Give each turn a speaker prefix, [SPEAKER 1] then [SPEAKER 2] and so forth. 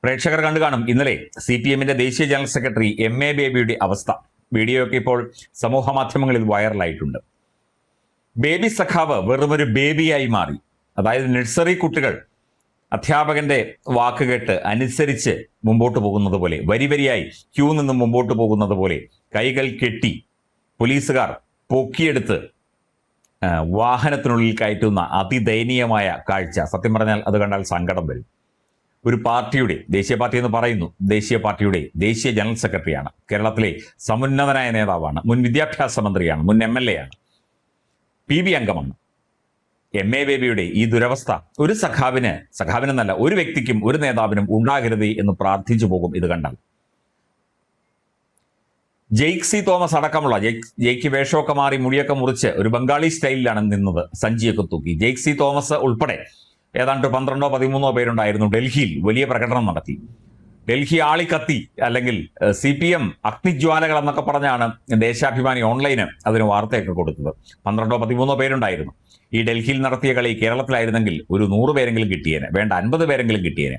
[SPEAKER 1] പ്രേക്ഷകർ കണ്ടു കാണും ഇന്നലെ CPM-ന്റെ ദേശീയ ജനറൽ സെക്രട്ടറി MA ബേബിയുടെ അവസ്ഥ. വീഡിയോ ഒക്കെ ഇപ്പോൾ സമൂഹ മാധ്യമങ്ങളിൽ വൈറലായിട്ടുണ്ട്. ബേബി സഖാവ് വെറുമൊരു ബേബിയായി മാറി. അതായത് നഴ്സറി കുട്ടികൾ അധ്യാപകന്റെ വാക്കുകേട്ട് അനുസരിച്ച് മുമ്പോട്ട് പോകുന്നത് പോലെ, വരിവരിയായി ക്യൂ നിന്ന് മുമ്പോട്ട് പോകുന്നത് പോലെ കൈകൾ കെട്ടി പോലീസുകാർ പൊക്കിയെടുത്ത് വാഹനത്തിനുള്ളിൽ കയറ്റുന്ന അതിദയനീയമായ കാഴ്ച. സത്യം പറഞ്ഞാൽ അത് കണ്ടാൽ സങ്കടം വരും. ഒരു പാർട്ടിയുടെ, ദേശീയ പാർട്ടി എന്ന് പറയുന്നു, ദേശീയ പാർട്ടിയുടെ ദേശീയ ജനറൽ സെക്രട്ടറിയാണ്, കേരളത്തിലെ സമുന്നതനായ നേതാവാണ്, മുൻ വിദ്യാഭ്യാസ മന്ത്രിയാണ്, മുൻ MLA ആണ്, PB അംഗമാണ്. MA ബേബിയുടെ ഈ ദുരവസ്ഥ ഒരു സഖാവിനെന്നല്ല ഒരു വ്യക്തിക്കും ഒരു നേതാവിനും ഉണ്ടാകരുത് എന്ന് പ്രാർത്ഥിച്ചു പോകും ഇത് കണ്ടാൽ. ജെയ്സി തോമസ് അടക്കമുള്ള, ജെയ്ക്ക് വേഷമൊക്കെ മാറി മുടിയൊക്കെ മുറിച്ച് ഒരു ബംഗാളി സ്റ്റൈലിലാണ് നിന്നത്, സഞ്ചിയൊക്കെ തൂക്കി. ജെയ്സി തോമസ് ഉൾപ്പെടെ ഏതാണ്ട് 12-13 പേരുണ്ടായിരുന്നു. ഡൽഹിയിൽ വലിയ പ്രകടനം നടത്തി. ഡൽഹി ആളിക്കത്തി, അല്ലെങ്കിൽ CPM അഗ്നിജ്വാലകൾ എന്നൊക്കെ പറഞ്ഞാണ് ദേശാഭിമാനി ഓൺലൈന് അതിന് വാർത്തയൊക്കെ കൊടുത്തത്. 12-13 പേരുണ്ടായിരുന്നു. ഈ ഡൽഹിയിൽ നടത്തിയ കളി കേരളത്തിലായിരുന്നെങ്കിൽ ഒരു 100 പേരെങ്കിലും കിട്ടിയേനെ, വേണ്ട 50 പേരെങ്കിലും കിട്ടിയേനെ.